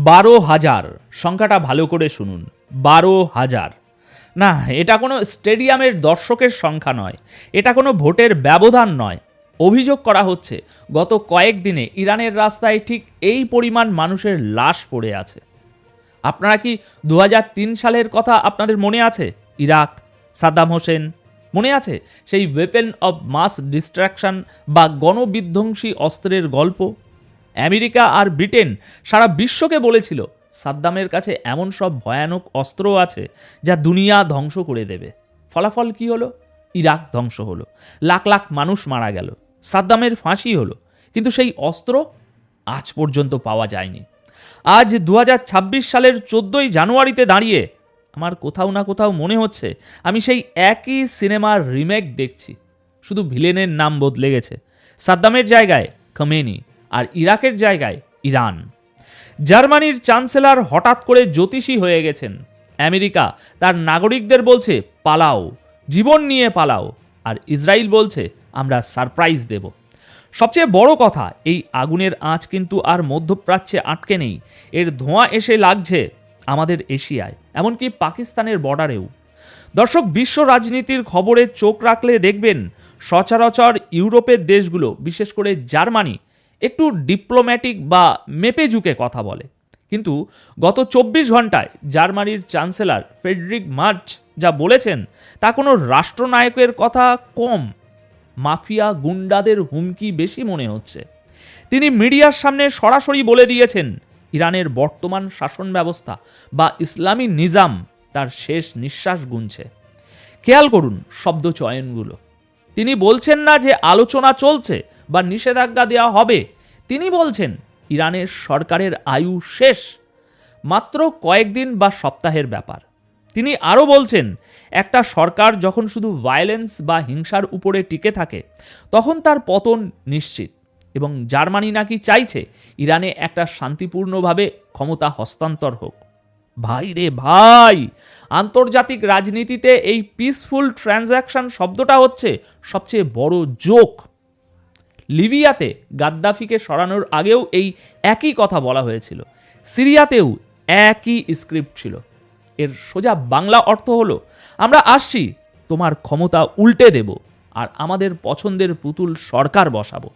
12,000 সংখ্যাটা ভালো করে শুনুন। 12,000 না, এটা কোনো স্টেডিয়ামের দর্শকের সংখ্যা নয়, এটা কোনো ভোটের ব্যবধান নয়। অভিযোগ করা হচ্ছে গত কয়েকদিনে ইরানের রাস্তায় ঠিক এই পরিমাণ মানুষের লাশ পড়ে আছে। আপনারা কি 2003 সালের কথা আপনাদের মনে আছে? ইরাক, সাদ্দাম হোসেন, মনে আছে সেই ওয়েপেন অব মাস ডিস্ট্রাকশন বা গণবিধ্বংসী অস্ত্রের গল্প? আমেরিকা আর ব্রিটেন সারা বিশ্বকে বলেছিল সাদ্দামের কাছে এমন সব ভয়ানক অস্ত্র আছে যা দুনিয়া ধ্বংস করে দেবে। ফলাফল কি হলো? ইরাক ধ্বংস হলো, লাখ লাখ মানুষ মারা গেল, সাদ্দামের ফাঁসি হলো, কিন্তু সেই অস্ত্র আজ পর্যন্ত পাওয়া যায়নি। আজ 2026 সালের 14ই জানুয়ারিতে দাঁড়িয়ে আমার কোথাও না কোথাও মনে হচ্ছে আমি সেই একই সিনেমার রিমেক দেখছি, শুধু ভিলেনের নাম বদলে গেছে। সাদ্দামের জায়গায় খমেনি আর ইরাকের জায়গায় ইরান। জার্মানির চ্যান্সেলর হঠাৎ করে জ্যোতিষী হয়ে গেছেন। আমেরিকা তার নাগরিকদের বলছে পালাও, জীবন নিয়ে পালাও, আর ইসরায়েল বলছে আমরা সারপ্রাইজ দেব। সবচেয়ে বড় কথা, এই আগুনের আঁচ কিন্তু আর মধ্যপ্রাচ্যে আটকে নেই, এর ধোঁয়া এসে লাগছে আমাদের এশিয়ায়, এমনকি পাকিস্তানের বর্ডারেও। দর্শক, বিশ্ব রাজনীতির খবরে চোখ রাখলে দেখবেন সচরাচর ইউরোপের দেশগুলো, বিশেষ করে জার্মানি, একটু ডিপ্লোম্যাটিক বা মেপে ঝুঁকে কথা বলে। কিন্তু গত 24 ঘন্টায় জার্মানির চ্যান্সেলর ফ্রেডরিক মার্চ যা বলেছেন তা কোনো রাষ্ট্রনায়কের কথা কম, মাফিয়া গুন্ডাদের হুমকি বেশি মনে হচ্ছে। তিনি মিডিয়ার সামনে সরাসরি বলে দিয়েছেন ইরানের বর্তমান শাসন ব্যবস্থা বা ইসলামী নিজাম তার শেষ নিঃশ্বাস গুনছে। খেয়াল করুন শব্দ চয়নগুলো। তিনি বলছেন না যে আলোচনা চলছে বা নিষেধাজ্ঞা দেওয়া হবে, তিনি বলছেন ইরানের সরকারের আয়ু শেষ, মাত্র কয়েকদিন বা সপ্তাহের ব্যাপার। তিনি আরও বলছেন একটা সরকার যখন শুধু ভায়োলেন্স বা হিংসার উপরে টিকে থাকে তখন তার পতন নিশ্চিত, এবং জার্মানি নাকি চাইছে ইরানে একটা শান্তিপূর্ণভাবে ক্ষমতা হস্তান্তর হোক। ভাই রে ভাই, আন্তর্জাতিক রাজনীতিতে এই পিসফুল ট্রানজ্যাকশন শব্দটা হচ্ছে সবচেয়ে বড় জোক। লিবিয়াতে গাদ্দাফিকে সরানোর আগেও এই একই কথা বলা হয়েছিল, সিরিয়াতেও একই স্ক্রিপ্ট ছিল। এর সোজা বাংলা অর্থ হলো আমরা আসছি, তোমার ক্ষমতা উল্টে দেব আর আমাদের পছন্দের পুতুল সরকার বসাবো।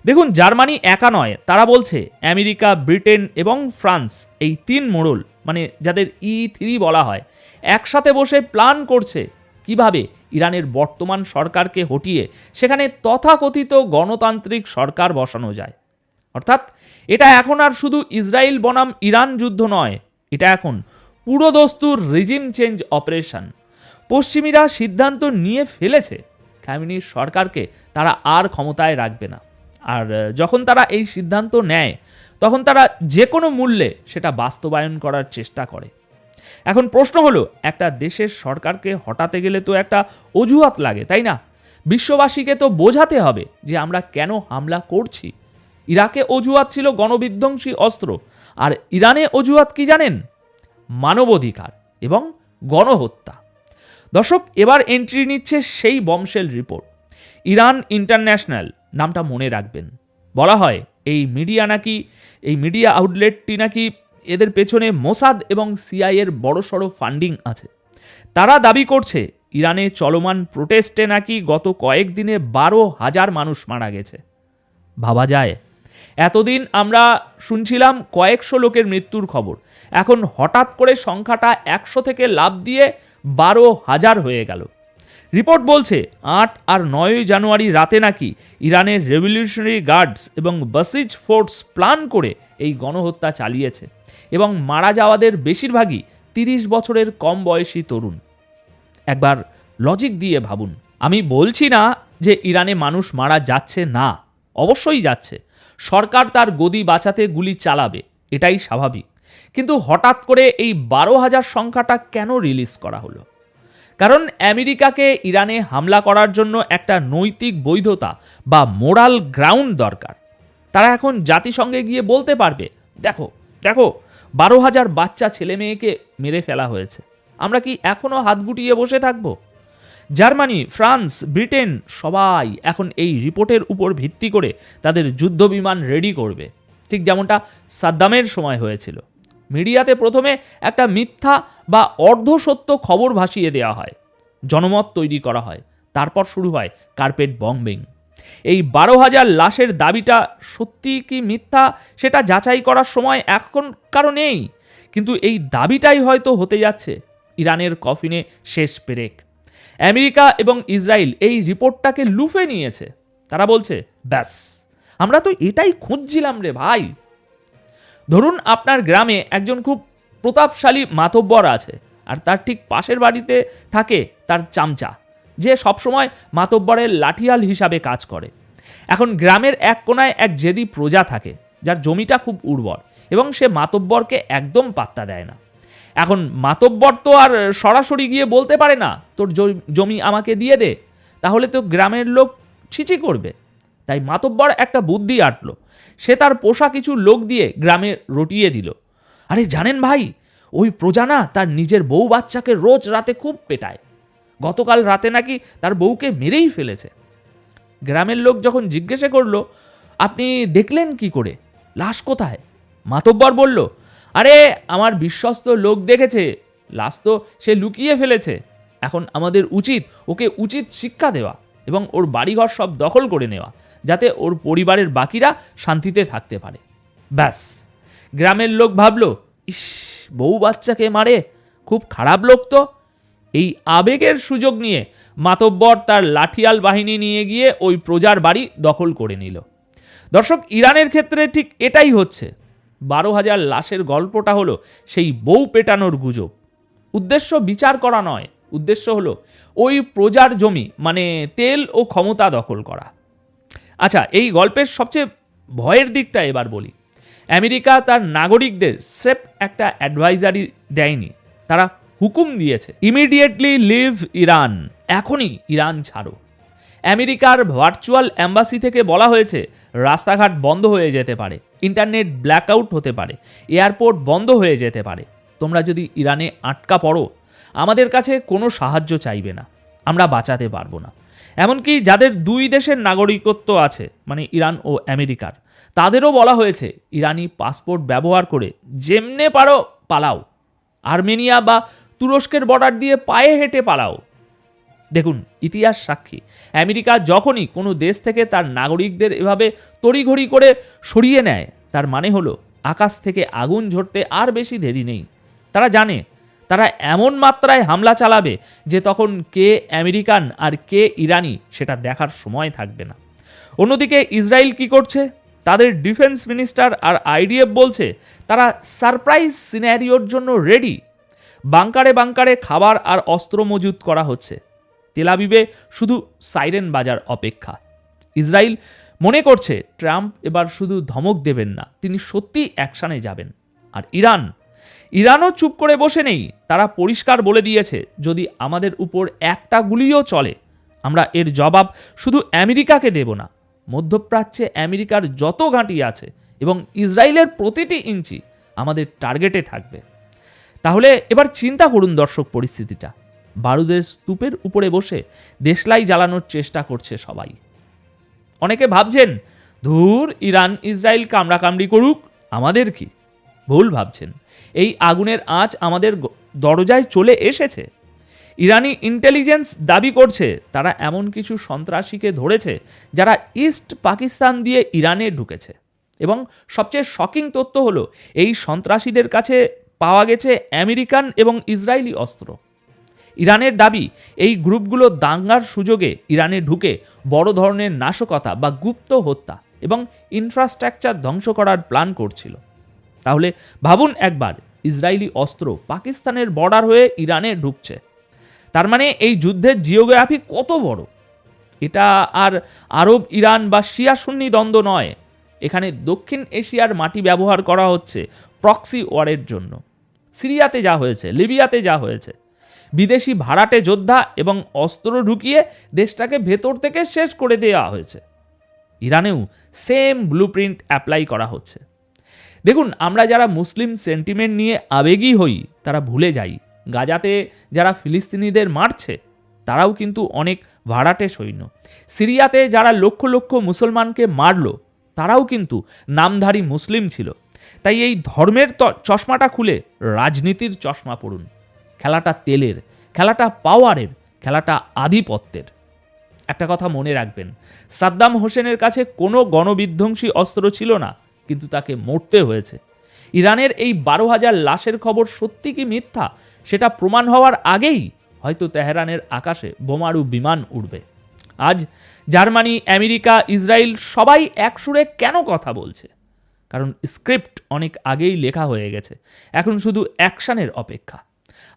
দেখুন, জার্মানি একা নয়, তারা বলছে আমেরিকা, ব্রিটেন এবং ফ্রান্স, এই 3 মোড়ল, মানে যাদের E3 বলা হয়, একসাথে বসে প্ল্যান করছে কিভাবে ইরানের বর্তমান সরকারকে হটিয়ে সেখানে তথাকথিত গণতান্ত্রিক সরকার বসানো যায়। অর্থাৎ এটা এখন আর শুধু ইসরায়েল বনাম ইরান যুদ্ধ নয়, এটা এখন পুরোদস্তুর রিজিম চেঞ্জ অপারেশন। পশ্চিমীরা সিদ্ধান্ত নিয়ে ফেলেছে খামেনির সরকারকে তারা আর ক্ষমতায় রাখবে না, আর যখন তারা এই সিদ্ধান্ত নেয় তখন তারা যে কোনো মূল্যে সেটা বাস্তবায়ন করার চেষ্টা করে। এখন প্রশ্ন হলো, একটা দেশের সরকারকে হটাতে গেলে তো একটা অজুহাত লাগে, তাই না? বিশ্ববাসীকে তো বোঝাতে হবে যে আমরা কেন হামলা করছি। ইরাকে অজুহাত ছিল গণবিধ্বংসী অস্ত্র, আর ইরানে অজুহাত কি জানেন? মানবাধিকার এবং গণহত্যা। দর্শক, এবার এন্ট্রি নিচ্ছে সেই বমশেল রিপোর্ট। ইরান ইন্টারন্যাশনাল নামটা মনে রাখবেন। বলা হয় এই মিডিয়া আউটলেটটি নাকি এদের পেছনে মোসাদ এবং সিআইএর বড়সড় ফান্ডিং আছে। তারা দাবি করছে ইরানে চলমান প্রোটেস্টে নাকি গত কয়েকদিনে 12,000 মানুষ মারা গেছে। ভাবা যায়, এতদিন আমরা শুনছিলাম কয়েকশো লোকের মৃত্যুর খবর, এখন হঠাৎ করে সংখ্যাটা 100 থেকে লাফ দিয়ে 12,000 হয়ে গেল। রিপোর্ট বলছে 8 আর 9 জানুয়ারি রাতে নাকি ইরানের রেভলিউশনারি গার্ডস এবং বাসিজ ফোর্স প্ল্যান করে এই গণহত্যা চালিয়েছে, এবং মারা যাওয়াদের বেশিরভাগই 30 বছরের কম বয়সী তরুণ। একবার লজিক দিয়ে ভাবুন। আমি বলছি না যে ইরানে মানুষ মারা যাচ্ছে না, অবশ্যই যাচ্ছে। সরকার তার গদি বাঁচাতে গুলি চালাবে, এটাই স্বাভাবিক। কিন্তু হঠাৎ করে এই 12,000 সংখ্যাটা কেন রিলিজ করা হলো? কারণ আমেরিকাকে ইরানে হামলা করার জন্য একটা নৈতিক বৈধতা বা মোরাল গ্রাউন্ড দরকার। তারা এখন জাতিসংঘে গিয়ে বলতে পারবে, দেখো দেখো 12,000 বাচ্চা ছেলে মেয়েকে মেরে ফেলা হয়েছে, আমরা কি এখনও হাত গুটিয়ে বসে থাকব? জার্মানি, ফ্রান্স, ব্রিটেন সবাই এখন এই রিপোর্টের উপর ভিত্তি করে তাদের যুদ্ধবিমান রেডি করবে, ঠিক যেমনটা সাদ্দামের সময় হয়েছিল। মিডিয়াতে প্রথমে একটা মিথ্যা বা অর্ধসত্য খবর ভাসিয়ে দেওয়া হয়, জনমত তৈরি করা হয়, তারপর শুরু হয় কার্পেট বম্বিং। এই 12,000 লাশের দাবিটা সত্যি কি মিথ্যা সেটা যাচাই করার সময় এখন কারো নেই, কিন্তু এই দাবিটাই হয়তো হতে যাচ্ছে ইরানের কফিনে শেষ পেরেক। আমেরিকা এবং ইসরায়েল এই রিপোর্টটাকে লুফে নিয়েছে। তারা বলছে, ব্যাস, আমরা তো এটাই খুঁজছিলাম রে ভাই। ধরুন আপনার গ্রামে একজন খুব প্রতাপশালী মাতব্বর আছে, আর তার ঠিক পাশের বাড়িতে থাকে তার চামচা, যে সবসময় মাতব্বরের লাঠিয়াল হিসাবে কাজ করে। এখন গ্রামের এক কোনায় এক জেদি প্রজা থাকে, যার জমিটা খুব উর্বর এবং সে মাতব্বরকে একদম পাত্তা দেয় না। এখন মাতব্বর তো আর সরাসরি গিয়ে বলতে পারে না তোর জমি আমাকে দিয়ে দে, তাহলে তো গ্রামের লোক ছিচি করবে। তাই মাতব্বর একটা বুদ্ধি আটলো। সে তার পোষা কিছু লোক দিয়ে গ্রামে রটিয়ে দিল, আরে জানেন ভাই, ওই প্রজা না তার নিজের বউ বাচ্চাকে রোজ রাতে খুব পেটায়, গতকাল রাতে নাকি তার বউকে মেরেই ফেলেছে। গ্রামের লোক যখন জিজ্ঞেস করলো, আপনি দেখলেন কি করে, লাশ কোথায়? মাতব্বর বলল, আরে আমার বিশ্বস্ত লোক দেখেছে, লাশ তো সে লুকিয়ে ফেলেছে। এখন আমাদের উচিত ওকে উচিত শিক্ষা দেওয়া এবং ওর বাড়িঘর সব দখল করে নেওয়া, যাতে ওর পরিবারের বাকিরা শান্তিতে থাকতে পারে। ব্যাস, গ্রামের লোক ভাবল, ইস, বউ বাচ্চাকে মারে, খুব খারাপ লোক তো। এই আবেগের সুযোগ নিয়ে মাতব্বর তার লাঠিয়াল বাহিনী নিয়ে গিয়ে ওই প্রজার বাড়ি দখল করে নিল। দর্শক, ইরানের ক্ষেত্রে ঠিক এটাই হচ্ছে। 12,000 লাশের গল্পটা হলো সেই বউ পেটানোর গুজব। উদ্দেশ্য বিচার করা নয়, উদ্দেশ্য হলো ওই প্রজার জমি মানে তেল ও ক্ষমতা দখল করা। আচ্ছা, এই গল্পের সবচেয়ে ভয়ের দিকটা এবার বলি। আমেরিকা তার নাগরিকদের স্রেফ একটা অ্যাডভাইজারি দেয়নি, তারা হুকুম দিয়েছে, ইমিডিয়েটলি লিভ ইরান, এখনই ইরান ছাড়ো। আমেরিকার ভার্চুয়াল অ্যাম্বাসি থেকে বলা হয়েছে রাস্তাঘাট বন্ধ হয়ে যেতে পারে, ইন্টারনেট ব্ল্যাকআউট হতে পারে, এয়ারপোর্ট বন্ধ হয়ে যেতে পারে। তোমরা যদি ইরানে আটকা পড়ো, আমাদের কাছে কোনো সাহায্য চাইবে না, আমরা বাঁচাতে পারবো না। এমনকি যাদের দুই দেশের নাগরিকত্ব আছে, মানে ইরান ও আমেরিকার, তাদেরও বলা হয়েছে ইরানি পাসপোর্ট ব্যবহার করে যেমনে পারো পালাও, আর্মেনিয়া বা তুরস্কের বর্ডার দিয়ে পায়ে হেঁটে পালাও। দেখুন, ইতিহাস সাক্ষী, আমেরিকা যখনই কোনো দেশ থেকে তার নাগরিকদের এভাবে তড়িঘড়ি করে সরিয়ে নেয়, তার মানে হলো আকাশ থেকে আগুন ঝরতে আর বেশি দেরি নেই। তারা জানে তারা এমন মাত্রায় হামলা চালাবে যে তখন কে আমেরিকান আর কে ইরানি সেটা দেখার সময় থাকবে না। অন্যদিকে ইসরায়েল কি করছে? তাদের ডিফেন্স মিনিস্টার আর আইডিএফ বলছে তারা সারপ্রাইজ সিনারিওর জন্য রেডি। বাংকারে বাংকারে খাবার আর অস্ত্র মজুত করা হচ্ছে। তেল আবিবে শুধু সাইরেন বাজার অপেক্ষা। ইসরায়েল মনে করছে ট্রাম্প এবার শুধু ধমক দেবেন না, তিনি সত্যি অ্যাকশনে যাবেন। আর ইরানও চুপ করে বসে নেই। তারা পরিষ্কার বলে দিয়েছে, যদি আমাদের উপর একটা গুলিও চলে, আমরা এর জবাব শুধু আমেরিকাকে দেব না, মধ্যপ্রাচ্যে আমেরিকার যত ঘাঁটি আছে এবং ইসরায়েলের প্রতিটি ইঞ্চি আমাদের টার্গেটে থাকবে। তাহলে এবার চিন্তা করুন দর্শক পরিস্থিতিটা। বারুদের স্তূপের উপরে বসে দেশলাই জ্বালানোর চেষ্টা করছে সবাই। অনেকে ভাবছেন, ধুর, ইরান ইসরায়েল কামড়াকামড়ি করুক, আমাদের কি? ভুল ভাবছেন। এই আগুনের আঁচ আমাদের দরজায় চলে এসেছে। ইরানি ইন্টেলিজেন্স দাবি করছে তারা এমন কিছু সন্ত্রাসীকে ধরেছে যারা ইস্ট পাকিস্তান দিয়ে ইরানে ঢুকেছে। এবং সবচেয়ে শকিং তথ্য হলো, এই সন্ত্রাসীদের কাছে পাওয়া গেছে আমেরিকান এবং ইসরায়েলি অস্ত্র। ইরানের দাবি, এই গ্রুপগুলো দাঙ্গার সুযোগে ইরানে ঢুকে বড় ধরনের নাশকতা বা গুপ্ত হত্যা এবং ইনফ্রাস্ট্রাকচার ধ্বংস করার প্ল্যান করছিল। তাহলে ভাবুন একবার, ইসরায়েলি অস্ত্র পাকিস্তানের বর্ডার হয়ে ইরানে ঢুকছে। তার মানে এই যুদ্ধের জিওগ্রাফি কত বড়! এটা আর আরব ইরান বা শিয়া সুন্নি দ্বন্দ্ব নয়, এখানে দক্ষিণ এশিয়ার মাটি ব্যবহার করা হচ্ছে প্রক্সি ওয়ারের জন্য। সিরিয়াতে যা হয়েছে, লিবিয়াতে যা হয়েছে, বিদেশি ভাড়াটে যোদ্ধা এবং অস্ত্র ঢুকিয়ে দেশটাকে ভেতর থেকে শেষ করে দেওয়া হয়েছে। ইরানেও সেম ব্লুপ্রিন্ট অ্যাপ্লাই করা হচ্ছে। দেখুন, আমরা যারা মুসলিম সেন্টিমেন্ট নিয়ে আবেগী হই, তারা ভুলে যাই গাজাতে যারা ফিলিস্তিনিদের মারছে তারাও কিন্তু অনেক ভাড়াটে সৈন্য। সিরিয়াতে যারা লক্ষ লক্ষ মুসলমানকে মারল, তারাও কিন্তু নামধারী মুসলিম ছিল। তাই এই ধর্মের চশমাটা খুলে রাজনীতির চশমা পড়ুন। খেলাটা তেলের, খেলাটা পাওয়ারের, খেলাটা আধিপত্যের। একটা কথা মনে রাখবেন, সাদ্দাম হোসেনের কাছে কোনো গণবিধ্বংসী অস্ত্র ছিল না, কিন্তু তাকে মরতে হয়েছে। ইরানের এই 12,000 লাশের খবর সত্যি কি মিথ্যা সেটা প্রমাণ হওয়ার আগেই হয়তো তেহরানের আকাশে বোমারু বিমান উড়বে। আজ জার্মানি, আমেরিকা, ইসরায়েল সবাই একসুরে কেন কথা বলছে? কারণ স্ক্রিপ্ট অনেক আগেই লেখা হয়ে গেছে, এখন শুধু অ্যাকশনের অপেক্ষা।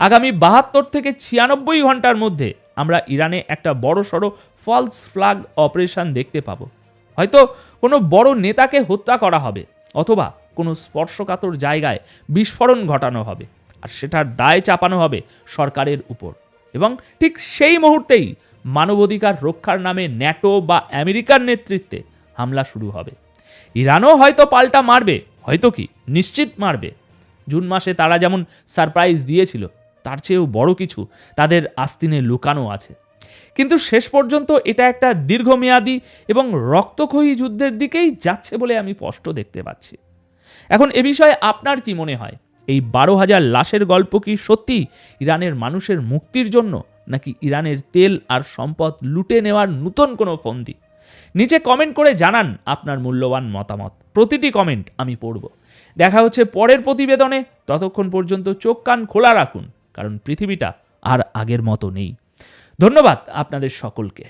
আগামী 72 থেকে 96 ঘন্টার মধ্যে আমরা ইরানে একটা বড়সড় ফলস ফ্ল্যাগ অপারেশন দেখতে পাবো। হয়তো কোনো বড় নেতাকে হত্যা করা হবে, অথবা কোনো স্পর্শকাতর জায়গায় বিস্ফোরণ ঘটানো হবে, আর সেটার দায় চাপানো হবে সরকারের উপর। এবং ঠিক সেই মুহূর্তেই মানবাধিকার রক্ষার নামে ন্যাটো বা আমেরিকার নেতৃত্বে হামলা শুরু হবে। ইরানও হয়তো পাল্টা মারবে, হয়তো কি নিশ্চিত মারবে। জুন মাসে তারা যেমন সারপ্রাইজ দিয়েছিল, তার চেয়েও বড় কিছু তাদের আস্তিনে লুকানো আছে। কিন্তু শেষ পর্যন্ত এটা একটা দীর্ঘমেয়াদী এবং রক্তক্ষয়ী যুদ্ধের দিকেই যাচ্ছে বলে আমি স্পষ্ট দেখতে পাচ্ছি। এখন এ বিষয়ে আপনার কি মনে হয়? এই 12,000 লাশের গল্প কি সত্যি ইরানের মানুষের মুক্তির জন্য, নাকি ইরানের তেল আর সম্পদ লুটে নেওয়ার নতুন কোনো ফন্দি? নিচে কমেন্ট করে জানান আপনার মূল্যবান মতামত। প্রতিটি কমেন্ট আমি পড়ব। দেখা হচ্ছে পরের প্রতিবেদনে। ততক্ষণ পর্যন্ত চোখ কান খোলা রাখুন, কারণ পৃথিবীটা আর আগের মতো নেই। ধন্যবাদ আপনাদের সকলকে।